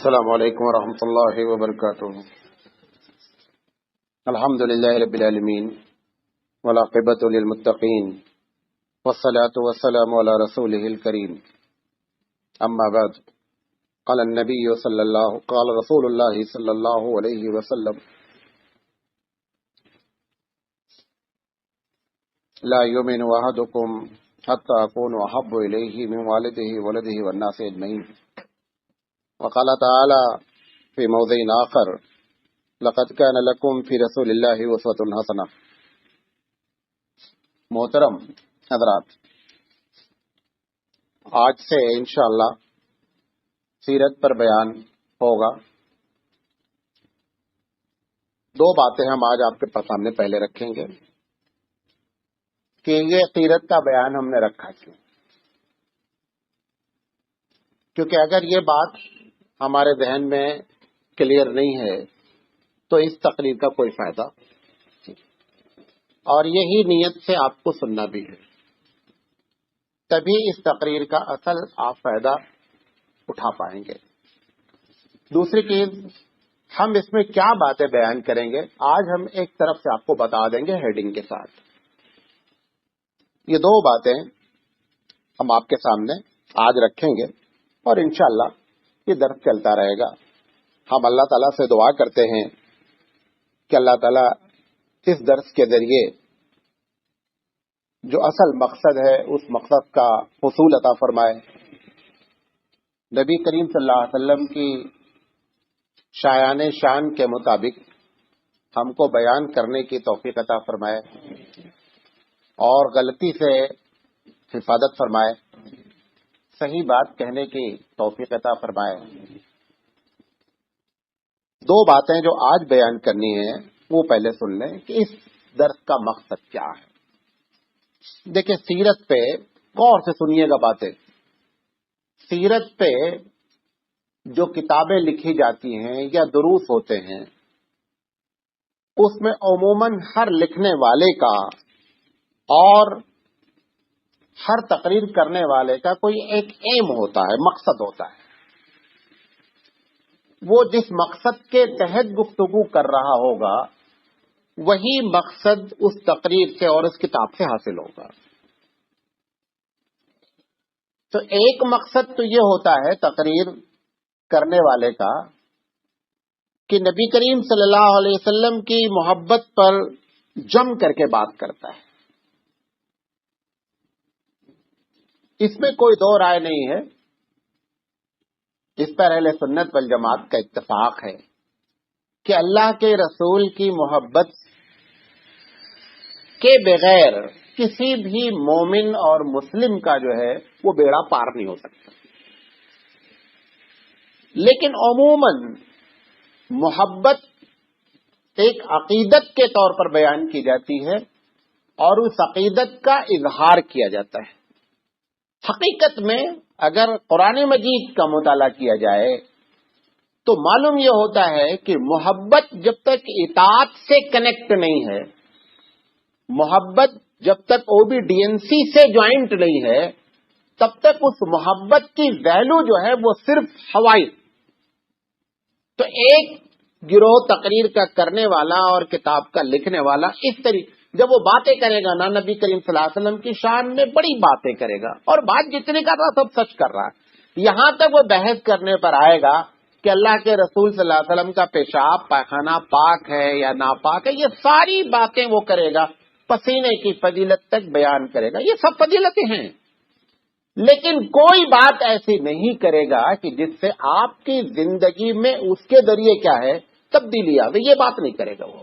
السلام علیکم ورحمۃ اللہ وبرکاتہ۔ الحمد للہ رب العالمین والعاقبۃ للمتقین والصلاة والسلام علی رسولہ الکریم، اما بعد، قال رسول اللہ صلی اللہ علیہ وسلم: لا یؤمن احدکم حتی اکون احب الیہ من والدہ ولدہ والناس اجمعین۔ وقال تعالی فی موضع آخر: لقد كان لكم في رسول اللہ اسوۃ حسنہ۔ محترم حضرات، آج سے انشاءاللہ سیرت پر بیان ہوگا۔ دو باتیں ہم آج آپ کے سامنے پہلے رکھیں گے کہ یہ سیرت کا بیان ہم نے رکھا کیوں، کیونکہ اگر یہ بات ہمارے ذہن میں کلیئر نہیں ہے تو اس تقریر کا کوئی فائدہ، اور یہی نیت سے آپ کو سننا بھی ہے، تبھی اس تقریر کا اصل آپ فائدہ اٹھا پائیں گے۔ دوسری چیز، ہم اس میں کیا باتیں بیان کریں گے، آج ہم ایک طرف سے آپ کو بتا دیں گے ہیڈنگ کے ساتھ۔ یہ دو باتیں ہم آپ کے سامنے آج رکھیں گے اور انشاءاللہ یہ درس چلتا رہے گا۔ ہم اللہ تعالیٰ سے دعا کرتے ہیں کہ اللہ تعالیٰ اس درس کے ذریعے جو اصل مقصد ہے اس مقصد کا حصول عطا فرمائے، نبی کریم صلی اللہ علیہ وسلم کی شایان شان کے مطابق ہم کو بیان کرنے کی توفیق عطا فرمائے اور غلطی سے حفاظت فرمائے، صحیح بات کہنے کی توفیق عطا فرمائے۔ دو باتیں جو آج بیان کرنی ہیں وہ پہلے سن لیں کہ اس درس کا مقصد کیا ہے۔ دیکھیں، سیرت پہ غور سے سنیے گا باتیں۔ سیرت پہ جو کتابیں لکھی جاتی ہیں یا دروس ہوتے ہیں، اس میں عموماً ہر لکھنے والے کا اور ہر تقریر کرنے والے کا کوئی ایک ایم ہوتا ہے، مقصد ہوتا ہے۔ وہ جس مقصد کے تحت گفتگو کر رہا ہوگا وہی مقصد اس تقریر سے اور اس کتاب سے حاصل ہوگا۔ تو ایک مقصد تو یہ ہوتا ہے تقریر کرنے والے کا کہ نبی کریم صلی اللہ علیہ وسلم کی محبت پر جم کر کے بات کرتا ہے۔ اس میں کوئی دو رائے نہیں ہے، اس پر اہل سنت والجماعت کا اتفاق ہے کہ اللہ کے رسول کی محبت کے بغیر کسی بھی مومن اور مسلم کا جو ہے وہ بیڑا پار نہیں ہو سکتا۔ لیکن عموماً محبت ایک عقیدت کے طور پر بیان کی جاتی ہے اور اس عقیدت کا اظہار کیا جاتا ہے۔ حقیقت میں اگر قرآن مجید کا مطالعہ کیا جائے تو معلوم یہ ہوتا ہے کہ محبت جب تک اطاعت سے کنیکٹ نہیں ہے، محبت جب تک اوبیڈینسی سے جوائنٹ نہیں ہے، تب تک اس محبت کی ویلو جو ہے وہ صرف ہوائی۔ تو ایک گروہ تقریر کا کرنے والا اور کتاب کا لکھنے والا اس طریقے جب وہ باتیں کرے گا نا نبی کریم صلی اللہ علیہ وسلم کی شان میں بڑی باتیں کرے گا، اور بات جتنے کا تھا سب سچ کر رہا ہے، یہاں تک وہ بحث کرنے پر آئے گا کہ اللہ کے رسول صلی اللہ علیہ وسلم کا پیشاب پاخانہ پاک ہے یا ناپاک ہے، یہ ساری باتیں وہ کرے گا، پسینے کی فضیلت تک بیان کرے گا، یہ سب فضیلتیں ہیں، لیکن کوئی بات ایسی نہیں کرے گا کہ جس سے آپ کی زندگی میں اس کے ذریعے کیا ہے تبدیلی آئے، یہ بات نہیں کرے گا وہ۔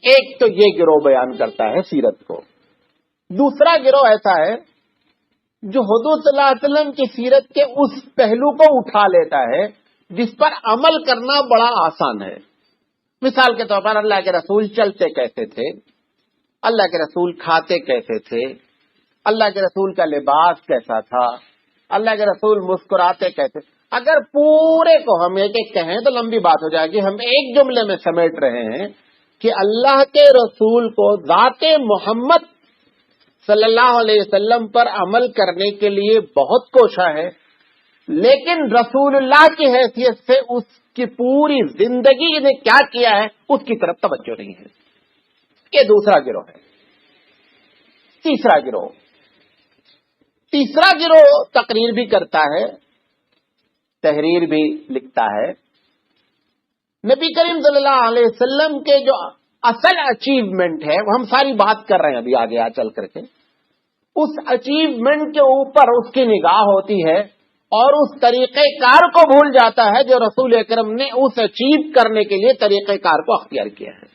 ایک تو یہ گروہ بیان کرتا ہے سیرت کو، دوسرا گروہ ایسا ہے جو حضور صلی اللہ علیہ وسلم کی سیرت کے اس پہلو کو اٹھا لیتا ہے جس پر عمل کرنا بڑا آسان ہے۔ مثال کے طور پر اللہ کے رسول چلتے کیسے تھے، اللہ کے رسول کھاتے کیسے تھے، اللہ کے رسول کا لباس کیسا تھا، اللہ کے رسول مسکراتے کیسے۔ اگر پورے کو ہم ایک ایک کہیں تو لمبی بات ہو جائے گی، ہم ایک جملے میں سمیٹ رہے ہیں کہ اللہ کے رسول کو ذات محمد صلی اللہ علیہ وسلم پر عمل کرنے کے لیے بہت کوشاں ہے، لیکن رسول اللہ کی حیثیت سے اس کی پوری زندگی نے کیا کیا ہے اس کی طرف توجہ نہیں ہے. یہ دوسرا گروہ ہے. تیسرا گروہ تقریر بھی کرتا ہے، تحریر بھی لکھتا ہے. نبی کریم صلی اللہ علیہ وسلم کے جو اصل اچیومنٹ ہے وہ ہم ساری بات کر رہے ہیں ابھی آگے چل کر کے، اس اچیومنٹ کے اوپر اس کی نگاہ ہوتی ہے اور اس طریقہ کار کو بھول جاتا ہے جو رسول اکرم نے اس اچیو کرنے کے لیے طریقہ کار کو اختیار کیا ہے.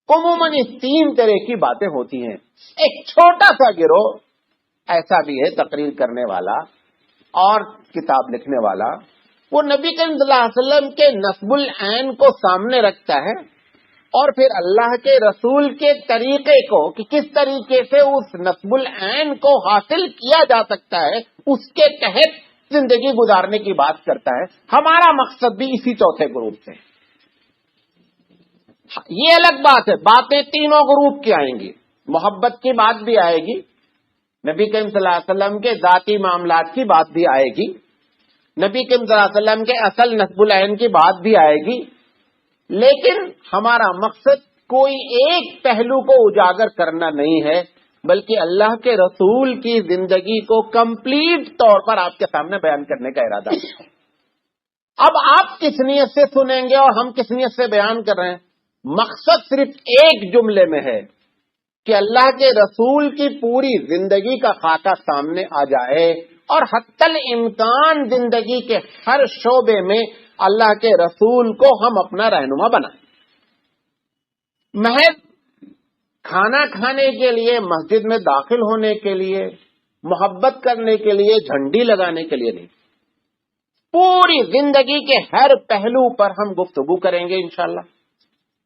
عموماً اس تین طرح کی باتیں ہوتی ہیں. ایک چھوٹا سا گروہ ایسا بھی ہے تقریر کرنے والا اور کتاب لکھنے والا، وہ نبی کریم صلی اللہ علیہ وسلم کے نصب العین کو سامنے رکھتا ہے اور پھر اللہ کے رسول کے طریقے کو کہ کس طریقے سے اس نصب العین کو حاصل کیا جا سکتا ہے اس کے تحت زندگی گزارنے کی بات کرتا ہے. ہمارا مقصد بھی اسی چوتھے گروپ سے. یہ الگ بات ہے، باتیں تینوں گروپ کی آئیں گی. محبت کی بات بھی آئے گی، نبی کریم صلی اللہ علیہ وسلم کے ذاتی معاملات کی بات بھی آئے گی، نبی کریم صلی اللہ علیہ وسلم کے اصل نصب العین کی بات بھی آئے گی. لیکن ہمارا مقصد کوئی ایک پہلو کو اجاگر کرنا نہیں ہے، بلکہ اللہ کے رسول کی زندگی کو کمپلیٹ طور پر آپ کے سامنے بیان کرنے کا ارادہ ہے. اب آپ کس نیت سے سنیں گے اور ہم کس نیت سے بیان کر رہے ہیں؟ مقصد صرف ایک جملے میں ہے کہ اللہ کے رسول کی پوری زندگی کا خاکہ سامنے آ جائے اور حتی الامکان زندگی کے ہر شعبے میں اللہ کے رسول کو ہم اپنا رہنما بنائیں. محض کھانا کھانے کے لیے، مسجد میں داخل ہونے کے لیے، محبت کرنے کے لیے، جھنڈی لگانے کے لیے نہیں. پوری زندگی کے ہر پہلو پر ہم گفتگو کریں گے انشاءاللہ.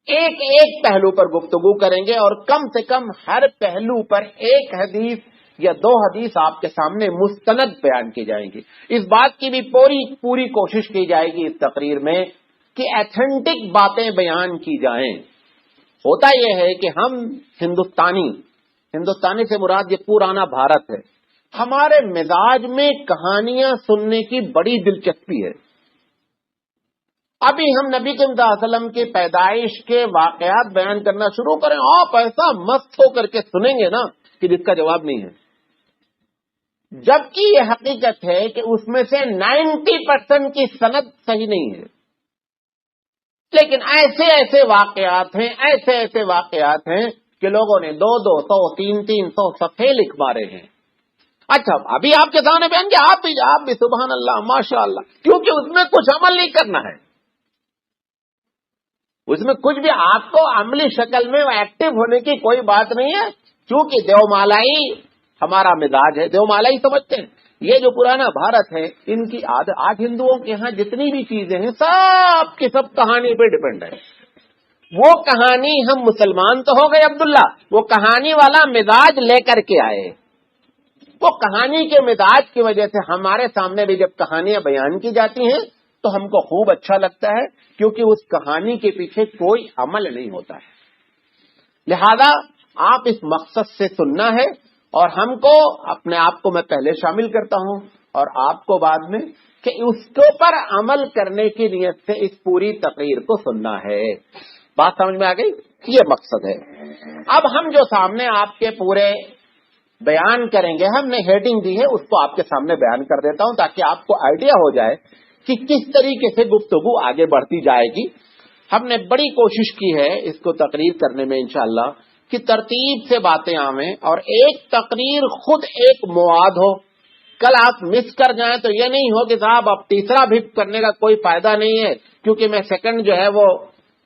ایک پہلو پر گفتگو کریں گے اور کم سے کم ہر پہلو پر ایک حدیث یا دو حدیث آپ کے سامنے مستند بیان کی جائیں گی. اس بات کی بھی پوری کوشش کی جائے گی اس تقریر میں کہ ایتھنٹک باتیں بیان کی جائیں. ہوتا یہ ہے کہ ہم ہندوستانی سے مراد یہ پرانا بھارت ہے، ہمارے مزاج میں کہانیاں سننے کی بڑی دلچسپی ہے. ابھی ہم نبی کریم صلی اللہ علیہ وسلم کی پیدائش کے واقعات بیان کرنا شروع کریں، آپ ایسا مست ہو کر کے سنیں گے نا کہ جس کا جواب نہیں ہے. جبکہ یہ حقیقت ہے کہ اس میں سے 90% کی سند صحیح نہیں ہے. لیکن ایسے واقعات ہیں کہ لوگوں نے 200 300 صفحے لکھ مارے ہیں. اچھا ابھی آپ کے سامنے بیان کہ آپ بھی سبحان اللہ ماشاء اللہ، کیونکہ اس میں کچھ عمل نہیں کرنا ہے. اس میں کچھ بھی آپ کو عملی شکل میں ایکٹیو ہونے کی کوئی بات نہیں ہے. کیونکہ دیومالائی ہمارا مزاج ہے، دیومالائی سمجھتے ہیں. یہ جو پرانا بھارت ہے، ان کی آج ہندوؤں کے ہاں جتنی بھی چیزیں ہیں سب کی سب کہانی پہ ڈیپینڈ ہے. وہ کہانی ہم مسلمان تو ہو گئے عبداللہ، وہ کہانی والا مزاج لے کر کے آئے. وہ کہانی کے مزاج کی وجہ سے ہمارے سامنے بھی جب کہانیاں بیان کی جاتی ہیں تو ہم کو خوب اچھا لگتا ہے، کیونکہ اس کہانی کے پیچھے کوئی عمل نہیں ہوتا ہے. لہذا آپ اس مقصد سے سننا ہے اور ہم کو اپنے آپ کو میں پہلے شامل کرتا ہوں اور آپ کو بعد میں، کہ اس کے اوپر عمل کرنے کی نیت سے اس پوری تقریر کو سننا ہے. بات سمجھ میں آ گئی؟ یہ مقصد ہے. اب ہم جو سامنے آپ کے پورے بیان کریں گے، ہم نے ہیڈنگ دی ہے، اس کو آپ کے سامنے بیان کر دیتا ہوں تاکہ آپ کو آئیڈیا ہو جائے کہ کس طریقے سے گفتگو آگے بڑھتی جائے گی. ہم نے بڑی کوشش کی ہے اس کو تقریر کرنے میں انشاءاللہ کہ ترتیب سے باتیں آویں اور ایک تقریر خود ایک مواد ہو. کل آپ مس کر جائیں تو یہ نہیں ہو کہ صاحب اب تیسرا بھی کرنے کا کوئی فائدہ نہیں ہے کیونکہ میں سیکنڈ جو ہے وہ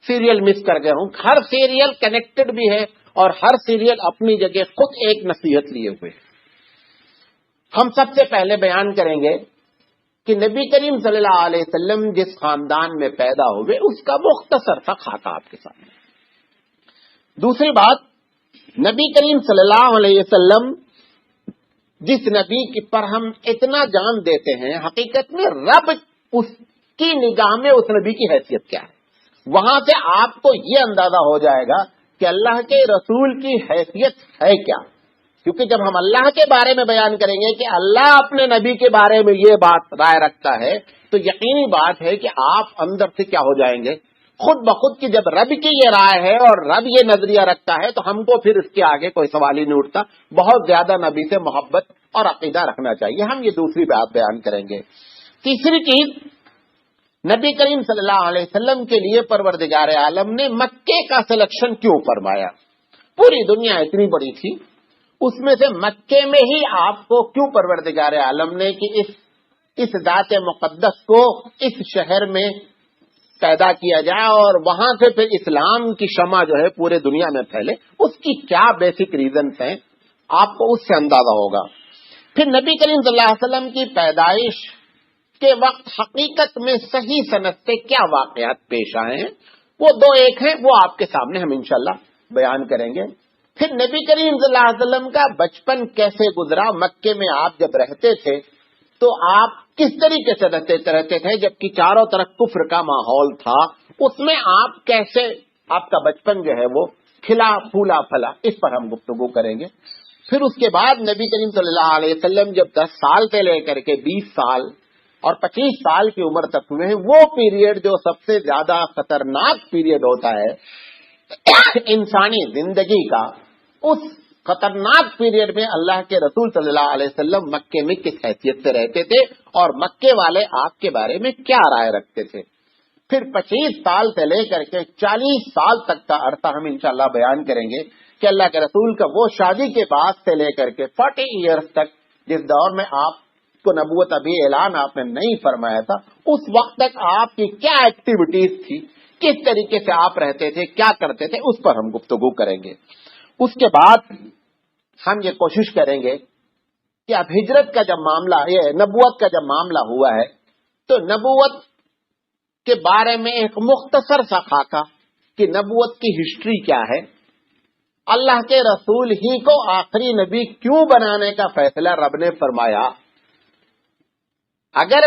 سیریل مس کر گیا ہوں. ہر سیریل کنیکٹڈ بھی ہے اور ہر سیریل اپنی جگہ خود ایک نصیحت لیے ہوئے. ہم سب سے پہلے بیان کریں گے کہ نبی کریم صلی اللہ علیہ وسلم جس خاندان میں پیدا ہوئے اس کا مختصر سا خاکہ آپ کے سامنے. دوسری بات، نبی کریم صلی اللہ علیہ وسلم جس نبی پر ہم اتنا جان دیتے ہیں، حقیقت میں رب اس کی نگاہ میں اس نبی کی حیثیت کیا ہے. وہاں سے آپ کو یہ اندازہ ہو جائے گا کہ اللہ کے رسول کی حیثیت ہے کیا. کیونکہ جب ہم اللہ کے بارے میں بیان کریں گے کہ اللہ اپنے نبی کے بارے میں یہ بات رائے رکھتا ہے، تو یقینی بات ہے کہ آپ اندر سے کیا ہو جائیں گے، خود بخود کی جب رب کی یہ رائے ہے اور رب یہ نظریہ رکھتا ہے تو ہم کو پھر اس کے آگے کوئی سوال ہی نہیں اٹھتا، بہت زیادہ نبی سے محبت اور عقیدہ رکھنا چاہیے. ہم یہ دوسری بات بیان کریں گے. تیسری چیز، نبی کریم صلی اللہ علیہ وسلم کے لیے پروردگار عالم نے مکے کا سلیکشن کیوں فرمایا؟ پوری دنیا اتنی بڑی تھی، اس میں سے مکے میں ہی آپ کو کیوں پروردگار عالم نے کہ اس ذات مقدس کو اس شہر میں پیدا کیا جائے اور وہاں سے پھر اسلام کی شمع جو ہے پورے دنیا میں پھیلے، اس کی کیا بیسک ریزنز ہیں آپ کو اس سے اندازہ ہوگا. پھر نبی کریم صلی اللہ علیہ وسلم کی پیدائش کے وقت حقیقت میں صحیح سند سے کیا واقعات پیش آئے ہیں، وہ دو ایک ہیں، وہ آپ کے سامنے ہم انشاءاللہ بیان کریں گے. پھر نبی کریم صلی اللہ علیہ وسلم کا بچپن کیسے گزرا، مکے میں آپ جب رہتے تھے تو آپ کس طریقے سے رہتے تھے جبکہ چاروں طرف کفر کا ماحول تھا، اس میں آپ کیسے، آپ کا بچپن جو ہے وہ کھلا پھولا پھلا، اس پر ہم گفتگو کریں گے. پھر اس کے بعد نبی کریم صلی اللہ علیہ وسلم جب 10 سال سے لے کر کے 20 سال اور 25 سال کی عمر تک ہوئے ہیں، وہ پیریڈ جو سب سے زیادہ خطرناک پیریڈ ہوتا ہے انسانی زندگی کا، اس خطرناک پیریڈ میں اللہ کے رسول صلی اللہ علیہ وسلم مکے میں کس حیثیت سے رہتے تھے اور مکے والے آپ کے بارے میں کیا رائے رکھتے تھے. پھر 25 سال سے لے کر کے 40 سال تک کا عرصہ ہم انشاءاللہ بیان کریں گے کہ اللہ کے رسول کا وہ شادی کے بعد سے لے کر کے 40 ایئرز تک، جس دور میں آپ کو نبوت ابھی اعلان آپ نے نہیں فرمایا تھا، اس وقت تک آپ کی کیا ایکٹیویٹیز تھی، کس طریقے سے آپ رہتے تھے، کیا کرتے تھے، اس پر ہم گفتگو کریں گے. اس کے بعد ہم یہ کوشش کریں گے کہ اب ہجرت کا جب معاملہ، یہ نبوت کا جب معاملہ ہوا ہے تو نبوت کے بارے میں ایک مختصر سا خاکہ کہ نبوت کی ہسٹری کیا ہے، اللہ کے رسول ہی کو آخری نبی کیوں بنانے کا فیصلہ رب نے فرمایا. اگر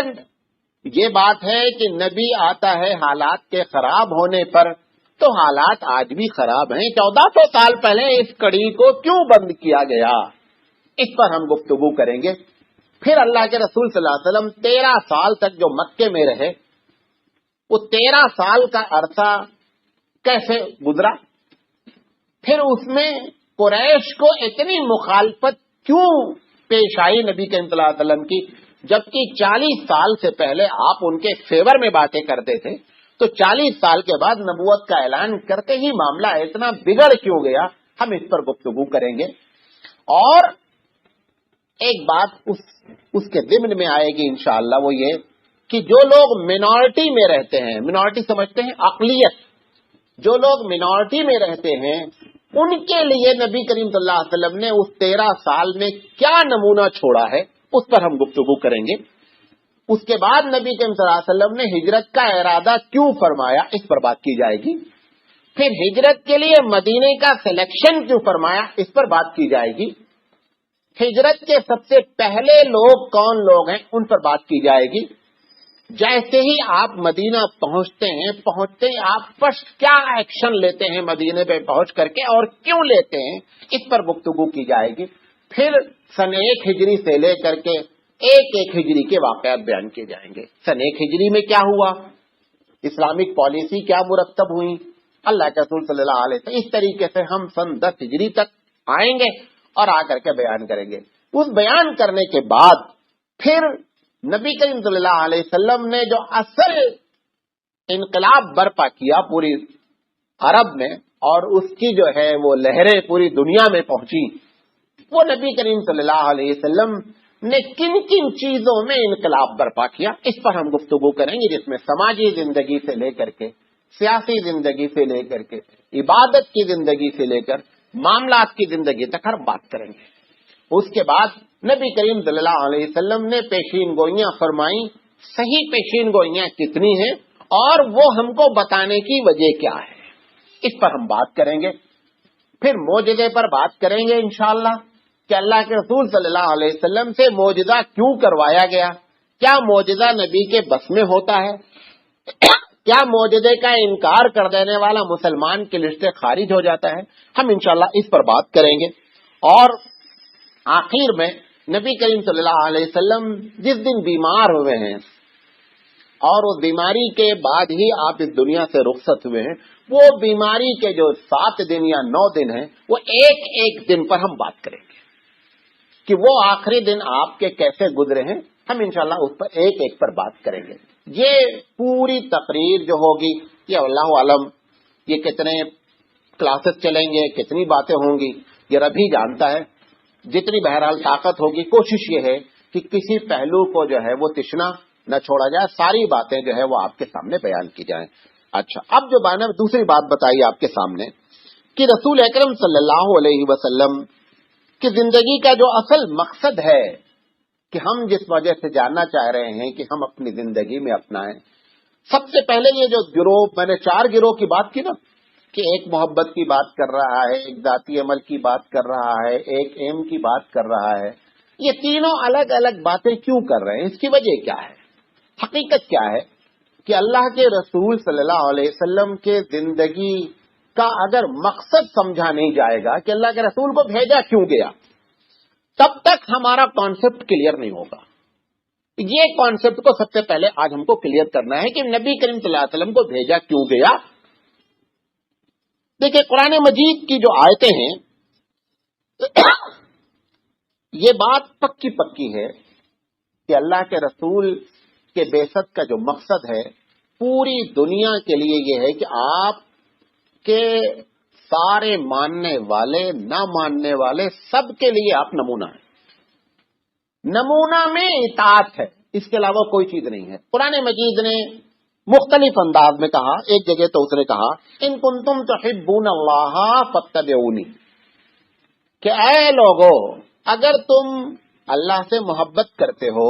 یہ بات ہے کہ نبی آتا ہے حالات کے خراب ہونے پر، تو حالات آج بھی خراب ہیں. 1400 سال پہلے اس کڑی کو کیوں بند کیا گیا، اس پر ہم گفتگو کریں گے. پھر اللہ کے رسول صلی اللہ علیہ وسلم 13 سال تک جو مکے میں رہے، وہ 13 سال کا عرصہ کیسے گزرا، پھر اس میں قریش کو اتنی مخالفت کیوں پیش آئی نبی کریم صلی اللہ علیہ وسلم کی، جبکہ 40 سال سے پہلے آپ ان کے فیور میں باتیں کرتے تھے، تو 40 سال کے بعد نبوت کا اعلان کرتے ہی معاملہ اتنا بگڑ کیوں گیا، ہم اس پر گفتگو کریں گے. اور ایک بات اس کے ضمن میں آئے گی انشاءاللہ، وہ یہ کہ جو لوگ مینارٹی میں رہتے ہیں، مینارٹی سمجھتے ہیں اقلیت، جو لوگ مینارٹی میں رہتے ہیں ان کے لیے نبی کریم صلی اللہ علیہ وسلم نے اس 13 سال میں کیا نمونہ چھوڑا ہے، اس پر ہم گفتگو کریں گے. اس کے بعد نبی کریم صلی اللہ علیہ وسلم نے ہجرت کا ارادہ کیوں فرمایا، اس پر بات کی جائے گی. پھر ہجرت کے لیے مدینے کا سلیکشن کیوں فرمایا، اس پر بات کی جائے گی. ہجرت کے سب سے پہلے لوگ کون لوگ ہیں، ان پر بات کی جائے گی. جیسے ہی آپ مدینہ پہنچتے ہیں آپ فرسٹ کیا ایکشن لیتے ہیں مدینے پہ پہنچ کر کے اور کیوں لیتے ہیں، اس پر گفتگو کی جائے گی. پھر سن 1 ہجری سے لے کر کے 1 ہجری کے واقعات بیان کیے جائیں گے. سن 1 ہجری میں کیا ہوا، اسلامک پالیسی کیا مرتب ہوئی، اللہ کے رسول صلی اللہ علیہ وسلم. اس طریقے سے ہم سن 10 ہجری تک آئیں گے اور آ کر کے بیان کریں گے. اس بیان کرنے کے بعد پھر نبی کریم صلی اللہ علیہ وسلم نے جو اصل انقلاب برپا کیا پوری عرب میں اور اس کی جو ہے وہ لہریں پوری دنیا میں پہنچی، وہ نبی کریم صلی اللہ علیہ وسلم نے کن کن چیزوں میں انقلاب برپا کیا، اس پر ہم گفتگو کریں گے، جس میں سماجی زندگی سے لے کر کے سیاسی زندگی سے لے کر کے عبادت کی زندگی سے لے کر معاملات کی زندگی تک ہر بات کریں گے. اس کے بعد نبی کریم صلی اللہ علیہ وسلم نے پیشین گوئیاں فرمائیں، صحیح پیشین گوئیاں کتنی ہیں اور وہ ہم کو بتانے کی وجہ کیا ہے، اس پر ہم بات کریں گے. پھر معجزے پر بات کریں گے انشاءاللہ کہ اللہ کے رسول صلی اللہ علیہ وسلم سے معجزہ کیوں کروایا گیا، کیا معجزہ نبی کے بس میں ہوتا ہے، کیا معجزے کا انکار کر دینے والا مسلمان کی لسٹ سے خارج ہو جاتا ہے، ہم انشاءاللہ اس پر بات کریں گے. اور آخر میں نبی کریم صلی اللہ علیہ وسلم جس دن بیمار ہوئے ہیں اور اس بیماری کے بعد ہی آپ اس دنیا سے رخصت ہوئے ہیں، وہ بیماری کے جو 7 دن یا 9 دن ہیں، وہ ایک ایک دن پر ہم بات کریں گے کہ وہ آخری دن آپ کے کیسے گزرے ہیں. ہم انشاءاللہ اس پر ایک ایک پر بات کریں گے. یہ پوری تقریر جو ہوگی یہ اللہ عالم یہ کتنے کلاسز چلیں گے، کتنی باتیں ہوں گی، یہ رب ہی جانتا ہے. جتنی بہرحال طاقت ہوگی کوشش یہ ہے کہ کسی پہلو کو جو ہے وہ تشنا نہ چھوڑا جائے، ساری باتیں جو ہے وہ آپ کے سامنے بیان کی جائیں. اچھا، اب جو میں نے دوسری بات بتائی آپ کے سامنے کہ رسول اکرم صلی اللہ علیہ وسلم کی زندگی کا جو اصل مقصد ہے کہ ہم جس وجہ سے جاننا چاہ رہے ہیں کہ ہم اپنی زندگی میں اپنائیں، سب سے پہلے یہ جو گروہ میں نے 4 گروہ کی بات کی نا، کہ ایک محبت کی بات کر رہا ہے، ایک ذاتی عمل کی بات کر رہا ہے، ایک ایم کی بات کر رہا ہے، یہ تینوں الگ الگ باتیں کیوں کر رہے ہیں؟ اس کی وجہ کیا ہے؟ حقیقت کیا ہے کہ اللہ کے رسول صلی اللہ علیہ وسلم کے زندگی کا اگر مقصد سمجھا نہیں جائے گا کہ اللہ کے رسول کو بھیجا کیوں گیا، تب تک ہمارا کانسیپٹ کلیئر نہیں ہوگا. یہ کانسیپٹ کو سب سے پہلے آج ہم کو کلیئر کرنا ہے کہ نبی کریم صلی اللہ علیہ وسلم کو بھیجا کیوں گیا. دیکھیں، قرآن مجید کی جو آیتیں ہیں یہ بات پکی پکی ہے کہ اللہ کے رسول کے بعثت کا جو مقصد ہے پوری دنیا کے لیے یہ ہے کہ آپ کے سارے ماننے والے نہ ماننے والے سب کے لیے آپ نمونہ ہیں. نمونہ میں اطاعت ہے، اس کے علاوہ کوئی چیز نہیں ہے. قرآن مجید نے مختلف انداز میں کہا. ایک جگہ تو اس نے کہا ان کنتم تحبون اللہ فاتبعونی، کہ اے لوگو اگر تم اللہ سے محبت کرتے ہو،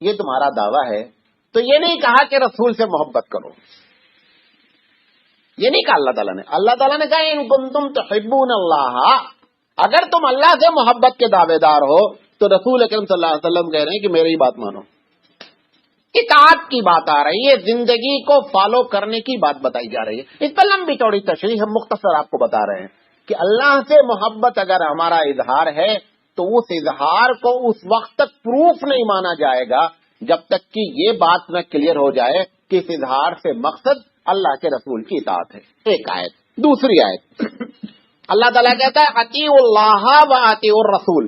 یہ تمہارا دعویٰ ہے، تو یہ نہیں کہا کہ رسول سے محبت کرو، یہ نہیں کہا اللہ تعالیٰ نے. اللہ تعالیٰ نے کہا ان کنتم تحبون اللہ، اگر تم اللہ سے محبت کے دعوے دار ہو تو رسول اکرم صلی اللہ علیہ وسلم کہہ رہے ہیں کہ میری بات مانو. اطاعت کی بات آ رہی ہے، زندگی کو فالو کرنے کی بات بتائی جا رہی ہے. اس پر لمبی چوڑی تشریح ہم مختصر آپ کو بتا رہے ہیں کہ اللہ سے محبت اگر ہمارا اظہار ہے تو اس اظہار کو اس وقت تک پروف نہیں مانا جائے گا جب تک کہ یہ بات نہ کلیئر ہو جائے کہ اس اظہار سے مقصد اللہ کے رسول کی اطاعت ہے. ایک آیت. دوسری آیت اللہ تعالیٰ کہتا ہے اطیعوا اللہ و اطیعوا الرسول،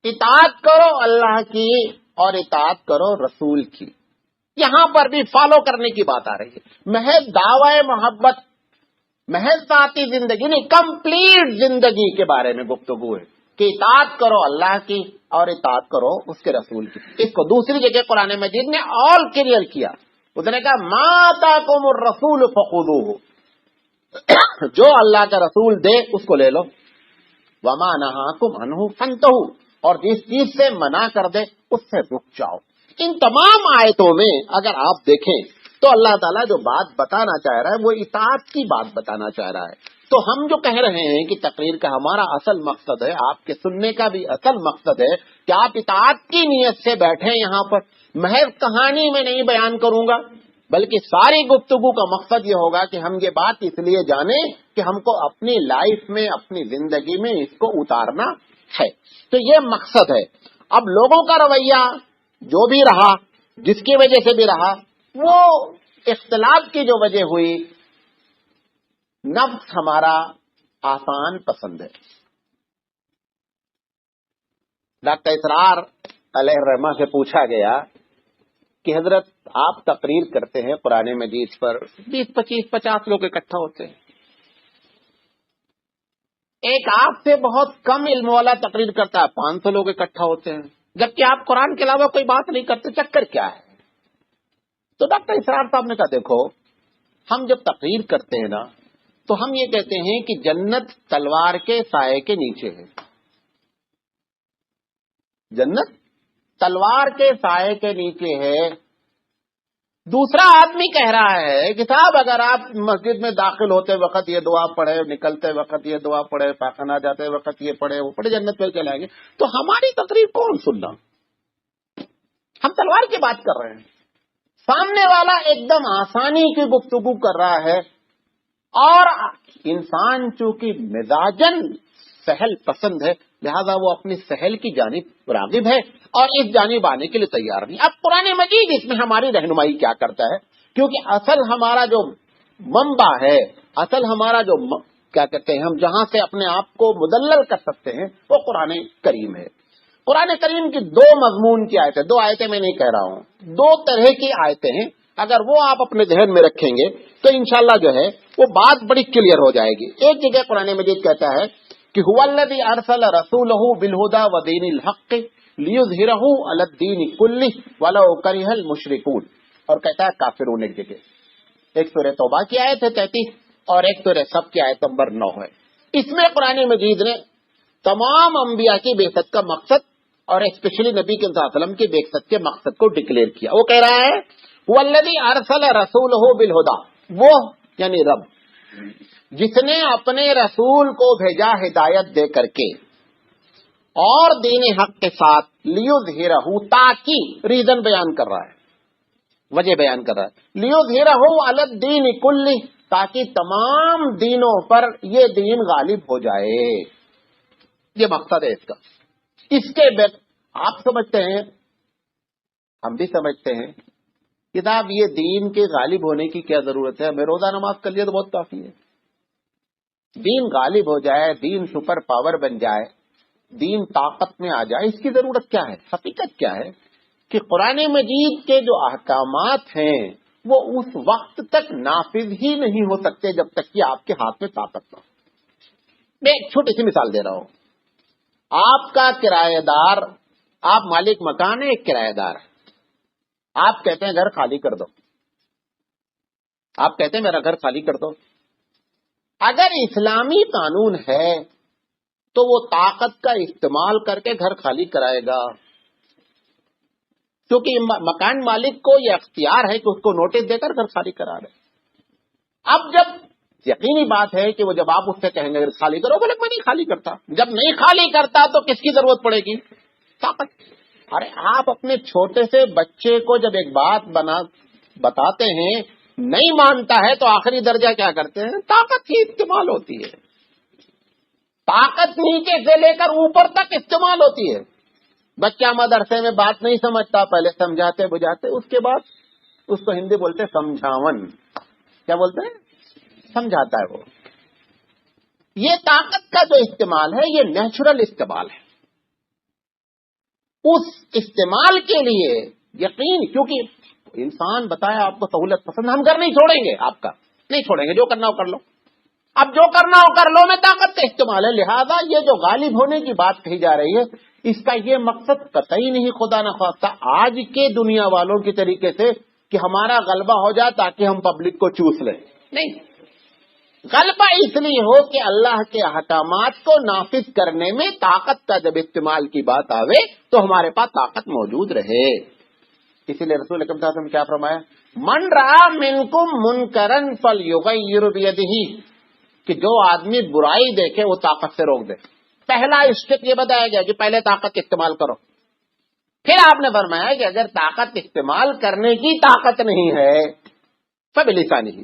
اطاعت کرو اللہ کی اور اطاعت کرو رسول کی. یہاں پر بھی فالو کرنے کی بات آ رہی ہے. محض دعوی محبت، محض ذاتی زندگی نہیں، کمپلیٹ زندگی کے بارے میں گفتگو ہے کہ اطاعت کرو اللہ کی اور اطاعت کرو اس کے رسول کی. اس کو دوسری جگہ قرآن مجید نے آل کلیئر کیا. اس نے کہا ما آتاکم الرسول فخذوہ، جو اللہ کا رسول دے اس کو لے لو، وما نہاکم عنہ فانتہوا، اور جس چیز سے منع کر دے اس سے رک جاؤ. ان تمام آیتوں میں اگر آپ دیکھیں تو اللہ تعالیٰ جو بات بتانا چاہ رہا ہے وہ اطاعت کی بات بتانا چاہ رہا ہے. تو ہم جو کہہ رہے ہیں کہ تقریر کا ہمارا اصل مقصد ہے، آپ کے سننے کا بھی اصل مقصد ہے کہ آپ اطاعت کی نیت سے بیٹھیں یہاں پر. محض کہانی میں نہیں بیان کروں گا، بلکہ ساری گفتگو کا مقصد یہ ہوگا کہ ہم یہ بات اس لیے جانیں کہ ہم کو اپنی لائف میں، اپنی زندگی میں اس کو اتارنا ہے. تو یہ مقصد ہے. اب لوگوں کا رویہ جو بھی رہا، جس کی وجہ سے بھی رہا، وہ اختلاف کی جو وجہ ہوئی، نفس ہمارا آسان پسند ہے. ڈاکٹر اسرار علیہ الرحمہ سے پوچھا گیا کہ حضرت آپ تقریر کرتے ہیں قرآن مجید پر، 20 25 50 لوگ اکٹھا ہوتے ہیں، ایک آپ سے بہت کم علم والا تقریر کرتا ہے، 500 لوگ اکٹھا ہوتے ہیں، جبکہ آپ قرآن کے علاوہ کوئی بات نہیں کرتے، چکر کیا ہے؟ تو ڈاکٹر اسرار صاحب نے کہا دیکھو، ہم جب تقریر کرتے ہیں نا تو ہم یہ کہتے ہیں کہ جنت تلوار کے سائے کے نیچے ہے. جنت تلوار کے سائے کے نیچے ہے. دوسرا آدمی کہہ رہا ہے کہ صاحب اگر آپ مسجد میں داخل ہوتے وقت یہ دعا پڑھے، نکلتے وقت یہ دعا پڑھے، پاخانہ جاتے وقت یہ پڑھے، وہ پڑھے، جنت میں چلے گے. تو ہماری تقریر کون سننا؟ ہم تلوار کی بات کر رہے ہیں، سامنے والا ایک دم آسانی کی گفتگو کر رہا ہے، اور انسان چونکہ مزاجن سہل پسند ہے، لہذا وہ اپنی سہل کی جانب راغب ہے اور اس جانب آنے کے لیے تیار نہیں۔ اب قرآن مجید اس میں ہماری رہنمائی کیا کرتا ہے؟ کیونکہ اصل ہمارا جو منبع ہے، اصل ہمارا جو کیا کہتے ہیں ہم جہاں سے اپنے آپ کو مدلل کر سکتے ہیں، وہ قرآن کریم ہے۔ قرآن کریم کی دو مضمون کی آیتیں، دو آیتیں میں نہیں کہہ رہا ہوں، دو طرح کی آیتیں ہیں، اگر وہ آپ اپنے ذہن میں رکھیں گے تو انشاءاللہ جو ہے وہ بات بڑی کلیئر ہو جائے گی۔ ایک جگہ قرآن مجید کہتا ہے کہ هو الذی ارسل رسولہ بالہدی ودین الحق لیظہرہ علی الدین کلہ ولو کرہ المشرکون، اور کہتا ہے کافرون ایک جگہ۔ ایک سورہ توبہ کی آیت ہے 33 اور ایک سورہ صف کی آیت نمبر 9 ہے۔ اس میں قرآن مجید نے تمام انبیاء کی بعثت کا مقصد اور اسپیشلی نبی کے صلی اللہ علیہ وسلم کی بعثت کے مقصد کو ڈکلیئر کیا۔ وہ کہہ رہا ہے والذی ارسل رسولہ بالہدی، وہ یعنی رب جس نے اپنے رسول کو بھیجا ہدایت دے کر کے اور دین حق کے ساتھ، لیظہرہ تاکہ، ریزن بیان کر رہا ہے، وجہ بیان کر رہا ہے، لیظہرہ علی الدین کلہ، تاکہ تمام دینوں پر یہ دین غالب ہو جائے، یہ مقصد ہے اس کا۔ اس کے بعد آپ سمجھتے ہیں، ہم بھی سمجھتے ہیں کہ جناب یہ دین کے غالب ہونے کی کیا ضرورت ہے؟ ہمیں روزہ نماز کر لیا تو بہت کافی ہے۔ دین غالب ہو جائے، دین سپر پاور بن جائے، دین طاقت میں آ جائے، اس کی ضرورت کیا ہے؟ حقیقت کیا ہے کہ قرآن مجید کے جو احکامات ہیں وہ اس وقت تک نافذ ہی نہیں ہو سکتے جب تک کہ آپ کے ہاتھ میں طاقت نہ ہو۔ میں ایک چھوٹی سی مثال دے رہا ہوں۔ آپ کا کرایہ دار، آپ مالک مکان ہے، ایک کرایہ دار ہے، آپ کہتے ہیں گھر خالی کر دو، آپ کہتے ہیں میرا گھر خالی کر دو۔ اگر اسلامی قانون ہے تو وہ طاقت کا استعمال کر کے گھر خالی کرائے گا، کیونکہ مکان مالک کو یہ اختیار ہے کہ اس کو نوٹس دے کر گھر خالی کرا رہے۔ اب جب یقینی بات ہے کہ وہ جب آپ اس سے کہیں گے خالی کرو، بولے میں نہیں خالی کرتا، جب نہیں خالی کرتا تو کس کی ضرورت پڑے گی؟ طاقت۔ ارے آپ اپنے چھوٹے سے بچے کو جب ایک بات بتاتے ہیں، نہیں مانتا ہے تو آخری درجہ کیا کرتے ہیں؟ طاقت ہی استعمال ہوتی ہے، طاقت نیچے سے لے کر اوپر تک استعمال ہوتی ہے۔ بچہ مدرسے میں بات نہیں سمجھتا، پہلے سمجھاتے بجھاتے، اس کے بعد اس کو ہندی بولتے سمجھاون، کیا بولتے ہیں؟ سمجھاتا ہے وہ۔ یہ طاقت کا جو استعمال ہے یہ نیچرل استعمال ہے۔ اس استعمال کے لیے یقین، کیونکہ انسان بتایا آپ کو سہولت پسند، ہم گھر نہیں چھوڑیں گے، آپ کا نہیں چھوڑیں گے، جو کرنا ہو کر لو، اب جو کرنا ہو کر لو میں طاقت کا استعمال ہے۔ لہذا یہ جو غالب ہونے کی بات کہی جا رہی ہے، اس کا یہ مقصد قطعی نہیں خدا نخواستہ آج کے دنیا والوں کے طریقے سے کہ ہمارا غلبہ ہو جائے تاکہ ہم پبلک کو چوس لیں، نہیں، غلبہ اس لیے ہو کہ اللہ کے احکامات کو نافذ کرنے میں طاقت کا جب استعمال کی بات آوے تو ہمارے پاس طاقت موجود رہے۔ اسی لیے رسول اکرم صلی اللہ علیہ وسلم کیا فرمایا؟ من رأى منکم منکرا فلیغیر بیدہ، کہ جو آدمی برائی دیکھے وہ طاقت سے روک دے۔ پہلا اسٹیپ یہ بتایا گیا کہ پہلے طاقت استعمال کرو۔ پھر آپ نے فرمایا کہ اگر طاقت استعمال کرنے کی طاقت نہیں ہے فبلسانہ،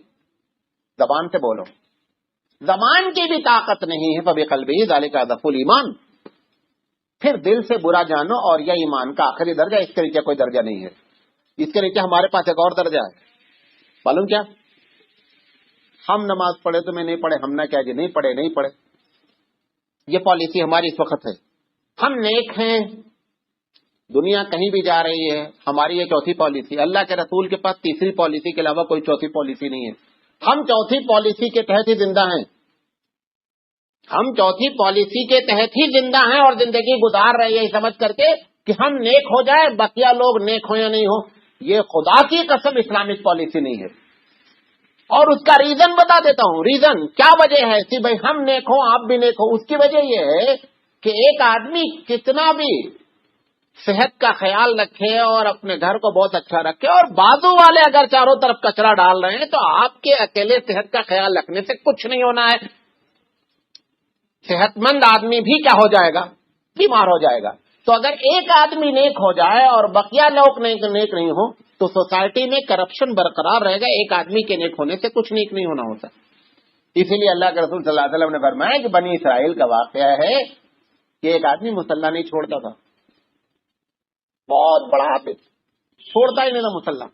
زبان سے بولو، زبان کی بھی طاقت نہیں ہے فبقلبہ ذلک اضعف الایمان، پھر دل سے برا جانو، اور یہ ایمان کا آخری درجہ، اس کے نیچے کوئی درجہ نہیں ہے۔ اس کے نیچے ہمارے پاس ایک اور درجہ ہے، معلوم کیا؟ ہم نماز پڑھے تو میں نہیں پڑھے، ہم نہ کیا جی نہیں پڑھے نہیں پڑھے، یہ پالیسی ہماری اس وقت ہے۔ ہم نیک ہیں، دنیا کہیں بھی جا رہی ہے، ہماری یہ چوتھی پالیسی۔ اللہ کے رسول کے پاس تیسری پالیسی کے علاوہ کوئی چوتھی پالیسی نہیں ہے۔ ہم چوتھی پالیسی کے تحت ہی زندہ ہیں، ہم چوتھی پالیسی کے تحت ہی زندہ ہیں اور زندگی گزار رہے ہیں سمجھ کر کے کہ ہم نیک ہو جائے، بقیہ لوگ نیک ہو یا نہیں ہو۔ یہ خدا کی قسم اسلامک پالیسی نہیں ہے، اور اس کا ریزن بتا دیتا ہوں۔ ریزن کیا وجہ ہے کہ بھائی ہم نیک ہوں آپ بھی نیک ہو؟ اس کی وجہ یہ ہے کہ ایک آدمی کتنا بھی صحت کا خیال رکھے اور اپنے گھر کو بہت اچھا رکھے، اور بازو والے اگر چاروں طرف کچرا ڈال رہے ہیں تو آپ کے اکیلے صحت کا خیال رکھنے سے کچھ نہیں ہونا ہے۔ صحت مند آدمی بھی کیا ہو جائے گا؟ بیمار ہو جائے گا۔ تو اگر ایک آدمی نیک ہو جائے اور بقیہ لوگ نیک نہیں ہو تو سوسائٹی میں کرپشن برقرار رہے گا۔ ایک آدمی کے نیک ہونے سے کچھ نیک نہیں ہونا ہوتا۔ اسی لیے اللہ کے رسول صلی اللہ علیہ وسلم نے فرمایا کہ بنی اسرائیل کا واقعہ ہے کہ ایک آدمی مصلی نہیں چھوڑتا تھا، بہت بڑا حافظ، چھوڑتا ہی نہیں تھا مصلی۔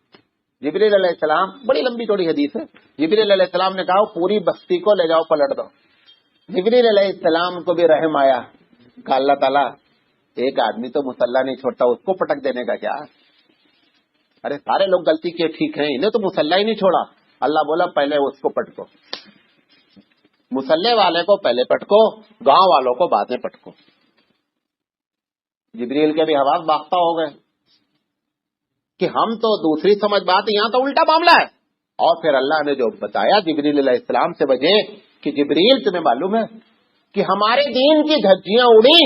جبریل علیہ السلام، بڑی لمبی چوڑی حدیث ہے، جبریل علیہ السلام نے کہا پوری بستی کو لے جاؤ پلٹ دو۔ جبریل علیہ السلام کو بھی رحم آیا، کہا اللہ تعالیٰ ایک آدمی تو مصلی نہیں چھوڑتا، اس کو پٹک دینے کا کیا؟ ارے سارے لوگ غلطی کیے ٹھیک ہیں، انہیں تو مصلی ہی نہیں چھوڑا۔ اللہ بولا پہلے اس کو پٹکو، مصلی والے کو پہلے پٹکو، گاؤں والوں کو بعد میں پٹکو۔ جبریل کے بھی حواس باختہ ہو گئے کہ ہم تو دوسری سمجھ بات، یہاں تو الٹا معاملہ ہے۔ اور پھر اللہ نے جو بتایا جبریل علیہ السلام سے وجہ کہ جبریل تمہیں معلوم ہے کہ ہمارے دین کی دھجیاں اڑی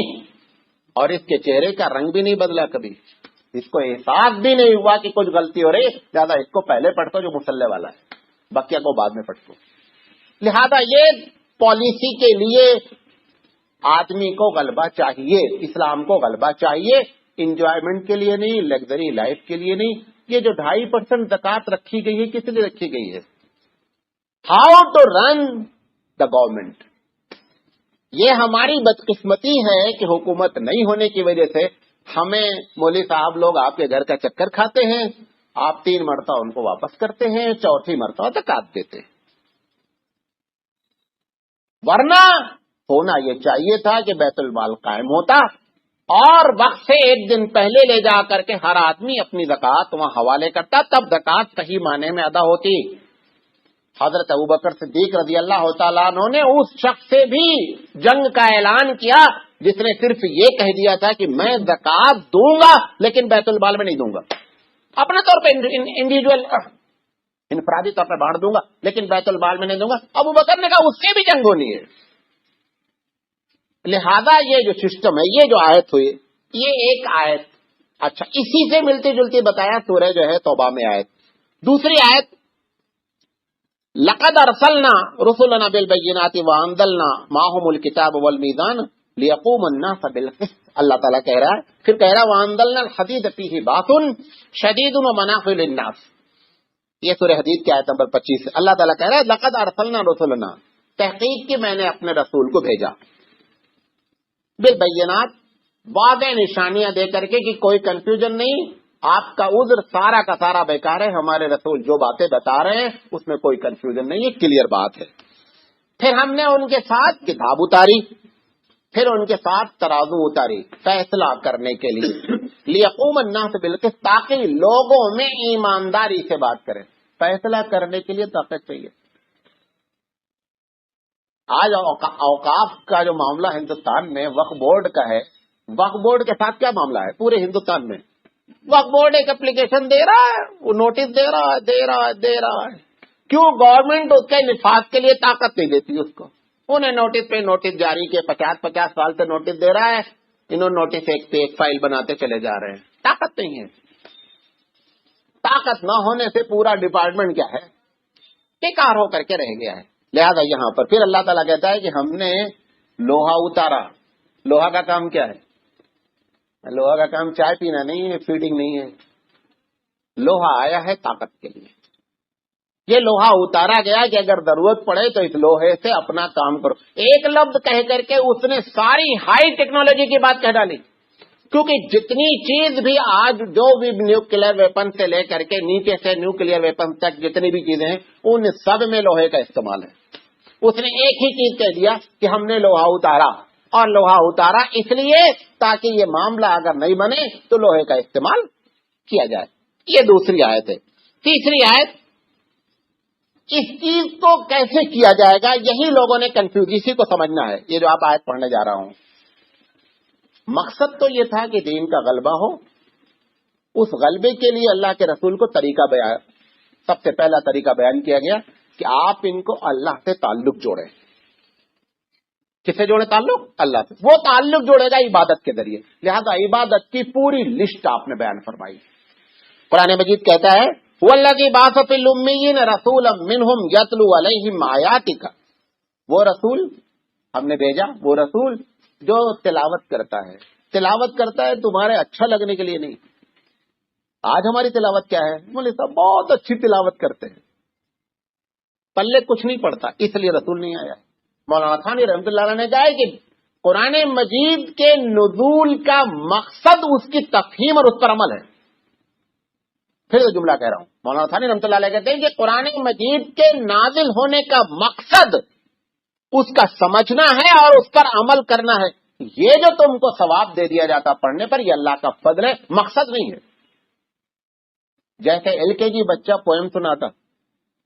اور اس کے چہرے کا رنگ بھی نہیں بدلا کبھی، اس کو احساس بھی نہیں ہوا کہ کچھ غلطی ہو رہی، زیادہ اس کو پہلے پٹکو جو مصلی والا ہے، بقیہ کو بعد میں پٹکو۔ لہذا یہ پالیسی کے لیے آدمی کو غلبہ چاہیے، اسلام کو غلبہ چاہیے، انجوائمنٹ کے لیے نہیں، لگژری لائف کے لیے نہیں۔ یہ جو 2.5% زکوٰۃ رکھی گئی ہے کس لیے رکھی گئی ہے؟ How to run the government. یہ ہماری بدقسمتی ہے کہ حکومت نہیں ہونے کی وجہ سے ہمیں مولوی صاحب لوگ آپ کے گھر کا چکر کھاتے ہیں، آپ 3 مرتبہ ان کو واپس کرتے ہیں، 4تھی مرتبہ زکوٰۃ دیتے ہیں۔ ورنہ ہونا یہ چاہیے تھا کہ بیت المال قائم ہوتا اور وقت سے 1 دن پہلے لے جا کر کے ہر آدمی اپنی زکوٰۃ وہاں حوالے کرتا، تب زکوٰۃ صحیح معنی میں ادا ہوتی۔ حضرت ابوبکر صدیق رضی اللہ تعالیٰ عنہ نے اس شخص سے بھی جنگ کا اعلان کیا جس نے صرف یہ کہہ دیا تھا کہ میں زکوٰۃ دوں گا لیکن بیت المال میں نہیں دوں گا، اپنے طور پہ انڈیویجول انفرادی طور پہ بانٹ دوں گا لیکن بیت المال میں نہیں دوں گا۔ ابوبکر نے کہا اس سے بھی جنگ ہونی ہے۔ لہذا یہ جو سسٹم ہے، یہ جو آیت ہوئی، یہ ایک آیت، اچھا اسی سے ملتی جلتی بتایا سورہ جو ہے توبہ میں آیت۔ دوسری آیت لقد ارسلنا رسلنا بالبینات وانزلنا معهم الکتاب والمیزان لیقوم الناس بالقسط۔ اللہ تعالیٰ کہہ رہا ہے، پھر کہہ رہا ہے وانزلنا الحدید فیہ باس شدید ومنافع للناس۔ یہ سورہ حدید کی آیت نمبر 25 ہے۔ اللہ تعالیٰ کہہ رہا ہے لقد ارسلنا رسلنا، تحقیق کہ میں نے اپنے رسول کو بھیجا، بالبینات، واضح نشانیاں دے کر کے کہ کوئی کنفیوژن نہیں، آپ کا عذر سارا کا سارا بیکار ہے، ہمارے رسول جو باتیں بتا رہے ہیں اس میں کوئی کنفیوژن نہیں ہے، کلیئر بات ہے۔ پھر ہم نے ان کے ساتھ کتاب اتاری، پھر ان کے ساتھ ترازو اتاری فیصلہ کرنے کے لیے، لیقوم الناس بالقسط، تاکہ لوگوں میں ایمانداری سے بات کریں۔ فیصلہ کرنے کے لیے طاقت چاہیے۔ آج اوقاف کا جو معاملہ ہندوستان میں وقف بورڈ کا ہے، وقف بورڈ کے ساتھ کیا معاملہ ہے پورے ہندوستان میں؟ وقف بورڈ ایک اپلیکیشن دے رہا ہے، وہ نوٹس دے رہا ہے، کیوں؟ گورنمنٹ اس کے نفاذ کے لیے طاقت نہیں دیتی اس کو، انہیں نوٹس پہ نوٹس جاری کے 50 سال سے نوٹس دے رہا ہے، انہوں نوٹس ایک پہ ایک فائل بناتے چلے جا رہے ہیں، طاقت نہیں ہے۔ طاقت نہ ہونے سے پورا ڈپارٹمنٹ کیا ہے، بیکار ہو کر کے رہ گیا ہے۔ لہذا یہاں پر پھر اللہ تعالیٰ کہتا ہے کہ ہم نے لوہا اتارا۔ لوہا کا کام کیا ہے؟ لوہا کا کام چائے پینا نہیں ہے، فیڈنگ نہیں ہے، لوہا آیا ہے طاقت کے لیے۔ یہ لوہا اتارا گیا کہ اگر ضرورت پڑے تو اس لوہے سے اپنا کام کرو۔ ایک لفظ کہہ کر کے اس نے ساری ہائی ٹیکنالوجی کی بات کہہ ڈالی، کیونکہ جتنی چیز بھی آج جو بھی نیوکلیر ویپن سے لے کر کے نیچے سے نیوکلیر ویپن تک جتنی بھی چیزیں ہیں ان سب میں لوہے کا استعمال ہے۔ اس نے ایک ہی چیز کہہ دیا کہ ہم نے لوہا اتارا، اور لوہا اتارا اس لیے تاکہ یہ معاملہ اگر نہیں بنے تو لوہے کا استعمال کیا جائے۔ یہ دوسری آیت ہے۔ تیسری آیت، اس چیز کو کیسے کیا جائے گا یہی لوگوں نے کنفیوز، اسی کو سمجھنا ہے۔ یہ جو آپ آیت پڑھنے جا رہا ہوں، مقصد تو یہ تھا کہ دین کا غلبہ ہو۔ اس غلبے کے لیے اللہ کے رسول کو طریقہ بیان، سب سے پہلا طریقہ بیان کیا گیا کہ آپ ان کو اللہ سے تعلق جوڑیں۔ کس سے جوڑے تعلق؟ اللہ سے۔ وہ تعلق جوڑے گا عبادت کے ذریعے، لہذا عبادت کی پوری لسٹ آپ نے بیان فرمائی۔ قرآن مجید کہتا ہے وَالَّذِي بَعَثَ فِي الْأُمِّيِّينَ رَسُولًا مِّنْهُمْ يَتْلُو عَلَيْهِمْ آيَاتِكَ، وہ رسول ہم نے بھیجا، وہ رسول جو تلاوت کرتا ہے۔ تلاوت کرتا ہے تمہارے اچھا لگنے کے لیے نہیں۔ آج ہماری تلاوت کیا ہے؟ مولوی صاحب بہت اچھی تلاوت کرتے ہیں، پلے کچھ نہیں پڑتا، اس لیے رسول نہیں آیا۔ مولانا ثانی رحمۃ اللہ علیہ نے کہا ہے کہ قرآن مجید کے نزول کا مقصد اس کی تفہیم اور اس پر عمل ہے۔ پھر وہ جملہ کہہ رہا ہوں، مولانا ثانی رحمۃ اللہ علیہ کہتے ہیں کہ قرآن مجید کے نازل ہونے کا مقصد اس کا سمجھنا ہے اور اس پر عمل کرنا ہے۔ یہ جو تم کو ثواب دے دیا جاتا پڑھنے پر، یہ اللہ کا فضل ہے، مقصد نہیں ہے۔ جیسے LKG بچہ پوئم سناتا،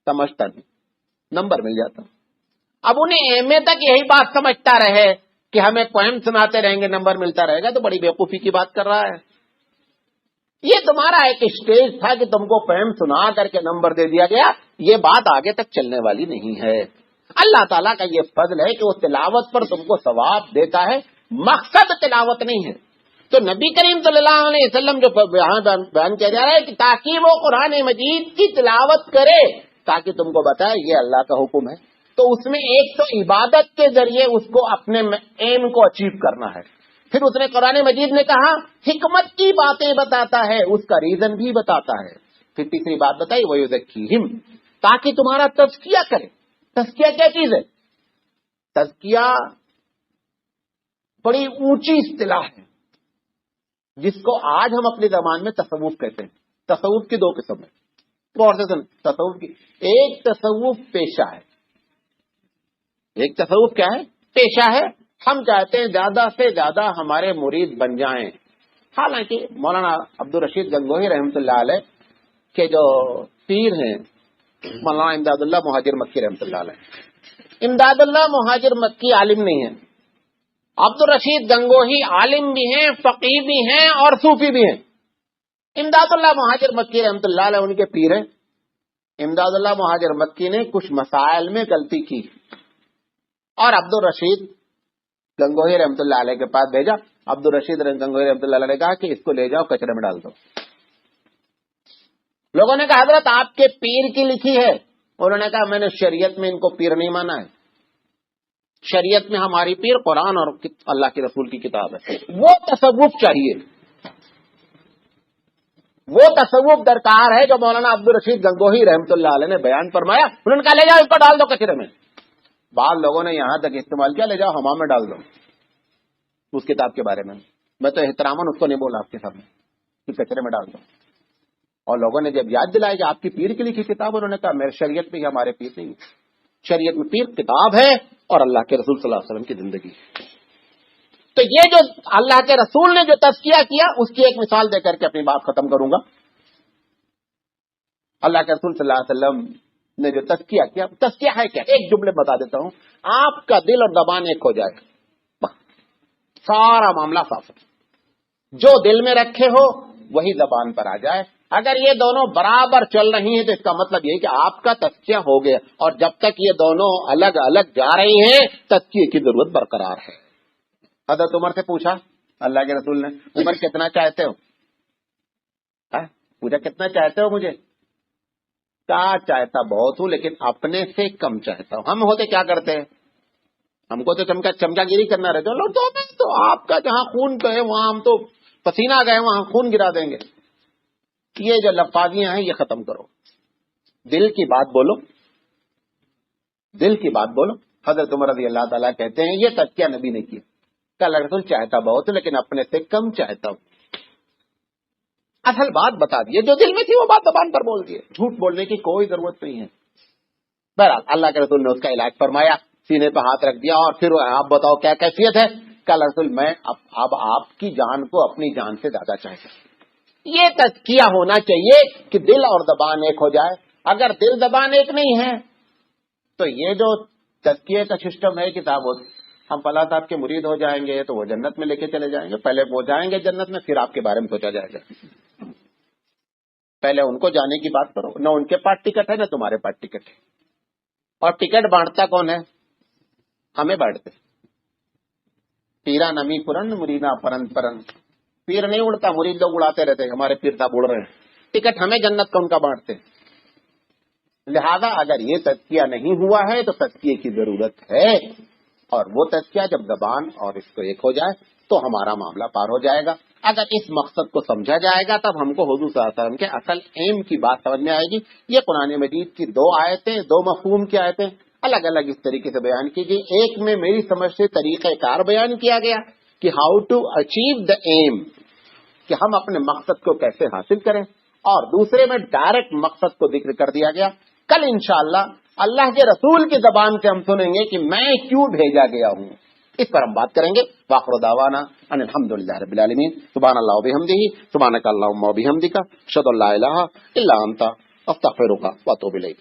سمجھتا نہیں، نمبر مل جاتا۔ اب انہیں MA تک یہی بات سمجھتا رہے کہ ہمیں پوئم سناتے رہیں گے نمبر ملتا رہے گا، تو بڑی بیوقوفی کی بات کر رہا ہے۔ یہ تمہارا ایک اسٹیج تھا کہ تم کو پوئم سنا کر کے نمبر دے دیا گیا، یہ بات آگے تک چلنے والی نہیں ہے۔ اللہ تعالیٰ کا یہ فضل ہے کہ وہ تلاوت پر تم کو ثواب دیتا ہے، مقصد تلاوت نہیں ہے۔ تو نبی کریم صلی اللہ علیہ وسلم جو بیان کیا جا رہا ہے کہ تاکہ وہ قرآن مجید کی تلاوت کرے، تاکہ تم کو بتائے یہ اللہ کا حکم ہے۔ تو اس میں ایک تو عبادت کے ذریعے اس کو اپنے ایم کو اچیو کرنا ہے، پھر اس نے قرآن مجید نے کہا حکمت کی باتیں بتاتا ہے، اس کا ریزن بھی بتاتا ہے۔ پھر تیسری بات بتائی وَيُزَكِّيهِمْ، تاکہ تمہارا تزکیہ کرے۔ تزکیہ کیا چیز ہے؟ تزکیہ بڑی اونچی اصطلاح ہے جس کو آج ہم اپنی زبان میں تصوف کہتے ہیں۔ تصوف کی دو قسم ہے، غور سے سن۔ تصوف کی ایک تصوف پیشہ ہے، ایک تصوف کیا ہے؟ پیشہ ہے۔ ہم چاہتے ہیں زیادہ سے زیادہ ہمارے مرید بن جائیں۔ حالانکہ مولانا عبدالرشید گنگوہی رحمۃ اللہ علیہ کے جو پیر ہیں، مولانا امداد اللہ مہاجر مکی رحمۃ اللہ علیہ، امداد اللہ مہاجر مکی عالم نہیں ہے، عبدالرشید گنگوہی عالم بھی ہیں، فقیہ بھی ہیں اور صوفی بھی ہیں۔ امداد اللہ مہاجر مکی رحمۃ اللہ علیہ ان کے پیر ہیں۔ امداد اللہ مہاجر مکی نے کچھ مسائل میں غلطی کی اور عبدالرشید گنگوہی رحمۃ اللہ علیہ کے پاس بھیجا۔ عبدالرشید گنگوہی رحمۃ اللہ علیہ نے کہا کہ اس کو لے جاؤ کچرے میں ڈال دو۔ لوگوں نے کہا حضرت آپ کے پیر کی لکھی ہے، انہوں نے کہا میں نے شریعت میں ان کو پیر نہیں مانا ہے، شریعت میں ہماری پیر قرآن اور اللہ کے رسول کی کتاب ہے۔ وہ تصوف چاہیے، وہ تصوف درکار ہے جو مولانا عبدالرشید گنگوہی رحمۃ اللہ علیہ نے بیان فرمایا۔ انہوں نے کہا لے جاؤ اس کو ڈال دو کچرے میں۔ بعض لوگوں نے یہاں تک استعمال کیا لے جاؤ حمام میں ڈال دو اس کتاب کے بارے میں۔ میں تو احتراماً اس کو نہیں بولا آپ کے سامنے کہ کچرے میں ڈال دو، اور لوگوں نے جب یاد دلایا کہ آپ کی پیر کی لکھی کتاب، انہوں نے کہا میرے شریعت میں ہمارے پیر نہیں، شریعت میں پیر کتاب ہے اور اللہ کے رسول صلی اللہ علیہ وسلم کی زندگی۔ تو یہ جو اللہ کے رسول نے جو تزکیہ کیا، اس کی ایک مثال دے کر کے اپنی بات ختم کروں گا۔ اللہ کے رسول صلی اللہ علیہ وسلم نے جو تزکیہ کیا، تزکیہ ہے کیا؟ ایک جملے بتا دیتا ہوں، آپ کا دل اور زبان ایک ہو جائے، سارا معاملہ صاف ہے۔ جو دل میں رکھے ہو وہی زبان پر آ جائے۔ اگر یہ دونوں برابر چل رہی ہیں تو اس کا مطلب یہ کہ آپ کا تزکیہ ہو گیا، اور جب تک یہ دونوں الگ الگ جا رہی ہیں تزکیے کی ضرورت برقرار ہے۔ حضرت عمر سے پوچھا اللہ کے رسول نے، عمر کتنا چاہتے ہو؟ پوچھا کتنا چاہتے ہو مجھے؟ کہا چاہتا بہت ہوں لیکن اپنے سے کم چاہتا ہوں۔ ہم ہوتے کیا کرتے ہیں؟ ہم کو تو چمچا گیری کرنا رہتا ہے، تو آپ کا جہاں خون گئے وہاں ہم تو پسینہ گئے وہاں خون گرا دیں گے۔ یہ جو لفاظیاں ہیں یہ ختم کرو، دل کی بات بولو، دل کی بات بولو۔ حضرت عمر رضی اللہ تعالیٰ کہتے ہیں یہ تزکیہ نبی نے کیا، کہ اللہ رسول چاہتا بہت ہوں لیکن اپنے سے کم چاہتا ہوں۔ اصل بات بتا دیے، جو دل میں تھی وہ بات زبان پر بول دیے، جھوٹ بولنے کی کوئی ضرورت نہیں ہے۔ بہرحال اللہ کے رسول نے اس کا علاج فرمایا، سینے پہ ہاتھ رکھ دیا، اور پھر آپ بتاؤ کیا کیفیت ہے؟ کہ اللہ رسول میں اب آپ کی جان کو اپنی جان سے زیادہ چاہتا ہوں۔ یہ تزکیہ ہونا چاہیے کہ دل اور زبان ایک ہو جائے۔ اگر دل زبان ایک نہیں ہے تو یہ جو تزکیے کا سسٹم ہے کہ صاحب ہم فلاں صاحب کے مرید ہو جائیں گے تو وہ جنت میں لے کے چلے جائیں گے، پہلے وہ جائیں گے جنت میں پھر آپ کے بارے میں سوچا جائے گا۔ پہلے ان کو جانے کی بات کرو، نہ ان کے پاس ٹکٹ ہے نہ تمہارے پاس ٹکٹ ہے، اور ٹکٹ بانٹتا کون ہے؟ ہمیں بانٹتے۔ پیرا نمی پورن مرینا پرن پرن، پیر نہیں اڑتا، مرید لوگ اڑاتے رہتے ہیں، ہمارے پیر صاحب اڑ رہے ہیں، ٹکٹ ہمیں جنت کا ان کا بانٹتے ہیں۔ لہذا اگر یہ تزکیہ نہیں ہوا ہے تو تزکیے کی ضرورت ہے، اور وہ تزکیہ جب زبان اور اس کو ایک ہو جائے تو ہمارا معاملہ پار ہو جائے گا۔ اگر اس مقصد کو سمجھا جائے گا تب ہم کو حضور صلی اللہ علیہ وسلم کے اصل ایم کی بات سمجھ میں آئے گی۔ یہ قرآن مجید کی دو آیتیں، دو مفہوم کی آیتیں الگ الگ اس طریقے سے بیان کی گئی۔ ایک میں میری سمجھ سے طریقہ کار بیان کیا گیا کہ how to achieve the aim, کہ ہم اپنے مقصد کو کیسے حاصل کریں، اور دوسرے میں ڈائریکٹ مقصد کو ذکر کر دیا گیا۔ کل انشاءاللہ اللہ کے رسول کی زبان سے ہم سنیں گے کہ میں کیوں بھیجا گیا ہوں، اس پر ہم بات کریں گے۔ وآخر دعوانا ان الحمدللہ رب العالمین، سبحان اللہ وبحمدہ، سبحانک اللہم وبحمدک، اشہد ان لا الہ الا انت، استغفرک واتوب الیک۔